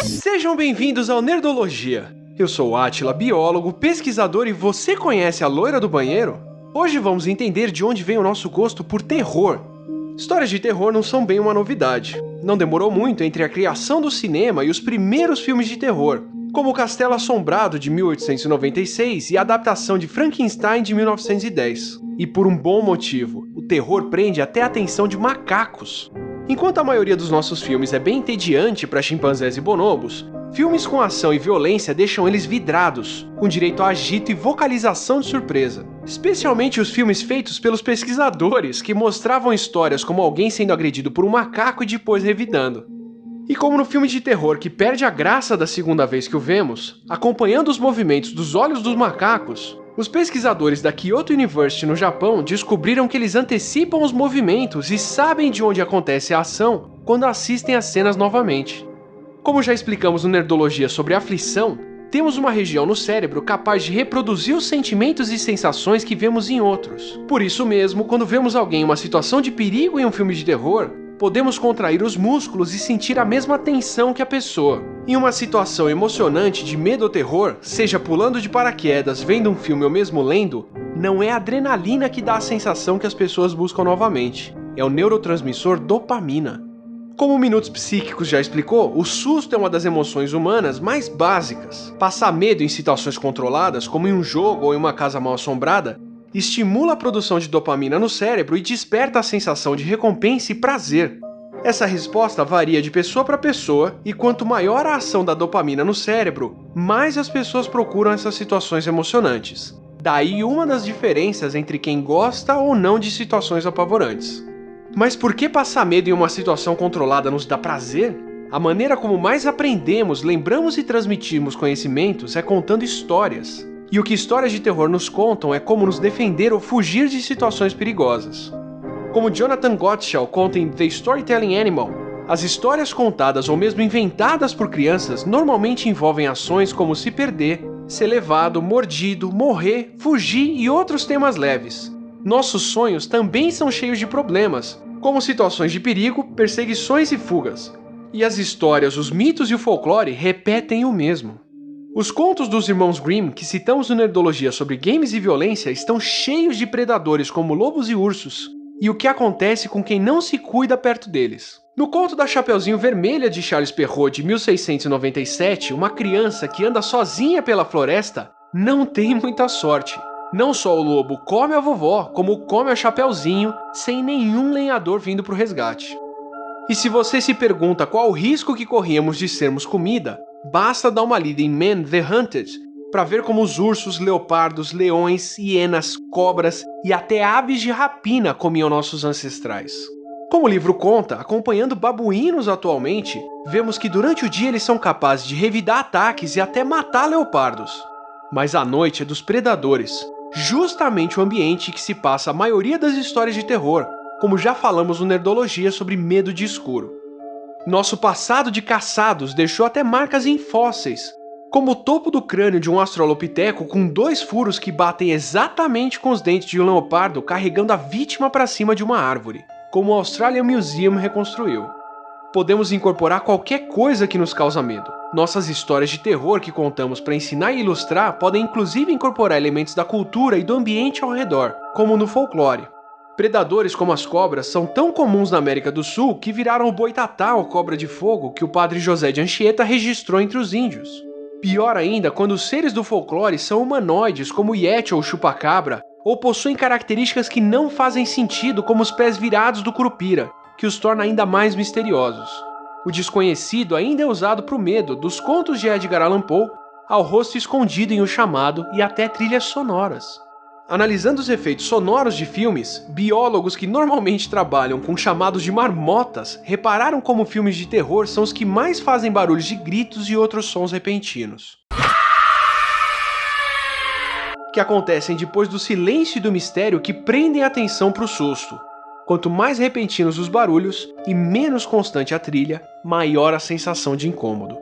Sejam bem-vindos ao Nerdologia. Eu sou o Átila, biólogo, pesquisador, e você conhece a loira do banheiro? Hoje vamos entender de onde vem o nosso gosto por terror. Histórias de terror não são bem uma novidade. Não demorou muito entre a criação do cinema e os primeiros filmes de terror, como O Castelo Assombrado, de 1896, e a adaptação de Frankenstein, de 1910. E por um bom motivo: o terror prende até a atenção de macacos. Enquanto a maioria dos nossos filmes é bem entediante para chimpanzés e bonobos, filmes com ação e violência deixam eles vidrados, com direito a agito e vocalização de surpresa. Especialmente os filmes feitos pelos pesquisadores, que mostravam histórias como alguém sendo agredido por um macaco e depois revidando. E como no filme de terror que perde a graça da segunda vez que o vemos, acompanhando os movimentos dos olhos dos macacos, os pesquisadores da Kyoto University no Japão descobriram que eles antecipam os movimentos e sabem de onde acontece a ação quando assistem às cenas novamente. Como já explicamos no Nerdologia sobre aflição, temos uma região no cérebro capaz de reproduzir os sentimentos e sensações que vemos em outros. Por isso mesmo, quando vemos alguém em uma situação de perigo em um filme de terror, podemos contrair os músculos e sentir a mesma tensão que a pessoa. Em uma situação emocionante de medo ou terror, seja pulando de paraquedas, vendo um filme ou mesmo lendo, não é a adrenalina que dá a sensação que as pessoas buscam novamente. É o neurotransmissor dopamina. Como o Minutos Psíquicos já explicou, o susto é uma das emoções humanas mais básicas. Passar medo em situações controladas, como em um jogo ou em uma casa mal assombrada, estimula a produção de dopamina no cérebro e desperta a sensação de recompensa e prazer. Essa resposta varia de pessoa para pessoa, e quanto maior a ação da dopamina no cérebro, mais as pessoas procuram essas situações emocionantes. Daí uma das diferenças entre quem gosta ou não de situações apavorantes. Mas por que passar medo em uma situação controlada nos dá prazer? A maneira como mais aprendemos, lembramos e transmitimos conhecimentos é contando histórias. E o que histórias de terror nos contam é como nos defender ou fugir de situações perigosas. Como Jonathan Gottschall conta em The Storytelling Animal, as histórias contadas ou mesmo inventadas por crianças normalmente envolvem ações como se perder, ser levado, mordido, morrer, fugir e outros temas leves. Nossos sonhos também são cheios de problemas, como situações de perigo, perseguições e fugas. E as histórias, os mitos e o folclore repetem o mesmo. Os contos dos irmãos Grimm, que citamos no Nerdologia sobre games e violência, estão cheios de predadores como lobos e ursos, e o que acontece com quem não se cuida perto deles. No conto da Chapeuzinho Vermelha de Charles Perrault, de 1697, uma criança que anda sozinha pela floresta não tem muita sorte. Não só o lobo come a vovó, como come a Chapeuzinho, sem nenhum lenhador vindo para o resgate. E se você se pergunta qual o risco que corríamos de sermos comida, basta dar uma lida em Man the Hunted para ver como os ursos, leopardos, leões, hienas, cobras e até aves de rapina comiam nossos ancestrais. Como o livro conta, acompanhando babuínos atualmente, vemos que durante o dia eles são capazes de revidar ataques e até matar leopardos. Mas a noite é dos predadores, justamente o ambiente que se passa a maioria das histórias de terror, como já falamos no Nerdologia sobre medo de escuro. Nosso passado de caçados deixou até marcas em fósseis, como o topo do crânio de um australopiteco com 2 furos que batem exatamente com os dentes de um leopardo carregando a vítima para cima de uma árvore, como o Australian Museum reconstruiu. Podemos incorporar qualquer coisa que nos causa medo. Nossas histórias de terror que contamos para ensinar e ilustrar podem inclusive incorporar elementos da cultura e do ambiente ao redor, como no folclore. Predadores como as cobras são tão comuns na América do Sul que viraram o boitatá ou cobra de fogo que o padre José de Anchieta registrou entre os índios. Pior ainda quando os seres do folclore são humanoides como o Yeti ou o chupacabra, ou possuem características que não fazem sentido como os pés virados do curupira, que os torna ainda mais misteriosos. O desconhecido ainda é usado para o medo, dos contos de Edgar Allan Poe, ao rosto escondido em O Chamado e até trilhas sonoras. Analisando os efeitos sonoros de filmes, biólogos que normalmente trabalham com chamados de marmotas repararam como filmes de terror são os que mais fazem barulhos de gritos e outros sons repentinos, que acontecem depois do silêncio e do mistério que prendem a atenção para o susto. Quanto mais repentinos os barulhos e menos constante a trilha, maior a sensação de incômodo.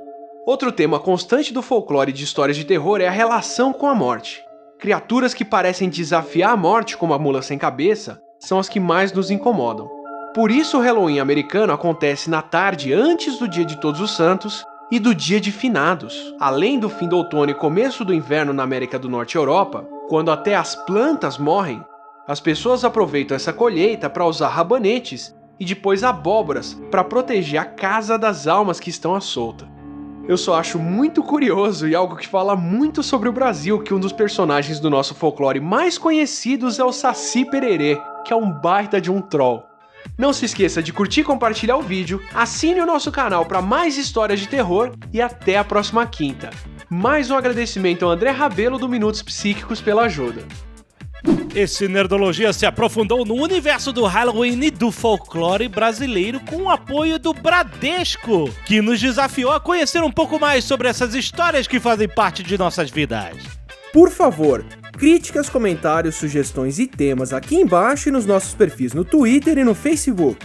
Outro tema constante do folclore de histórias de terror é a relação com a morte. Criaturas que parecem desafiar a morte, como a mula sem cabeça, são as que mais nos incomodam. Por isso o Halloween americano acontece na tarde antes do Dia de Todos os Santos e do Dia de Finados. Além do fim do outono e começo do inverno na América do Norte e Europa, quando até as plantas morrem, as pessoas aproveitam essa colheita para usar rabanetes e depois abóboras para proteger a casa das almas que estão à solta. Eu só acho muito curioso e algo que fala muito sobre o Brasil que um dos personagens do nosso folclore mais conhecidos é o Saci Pererê, que é um baita de um troll. Não se esqueça de curtir e compartilhar o vídeo, assine o nosso canal para mais histórias de terror e até a próxima quinta. Mais um agradecimento ao André Rabelo do Minutos Psíquicos pela ajuda. Esse Nerdologia se aprofundou no universo do Halloween e do folclore brasileiro com o apoio do Bradesco, que nos desafiou a conhecer um pouco mais sobre essas histórias que fazem parte de nossas vidas. Por favor, críticas, comentários, sugestões e temas aqui embaixo e nos nossos perfis no Twitter e no Facebook.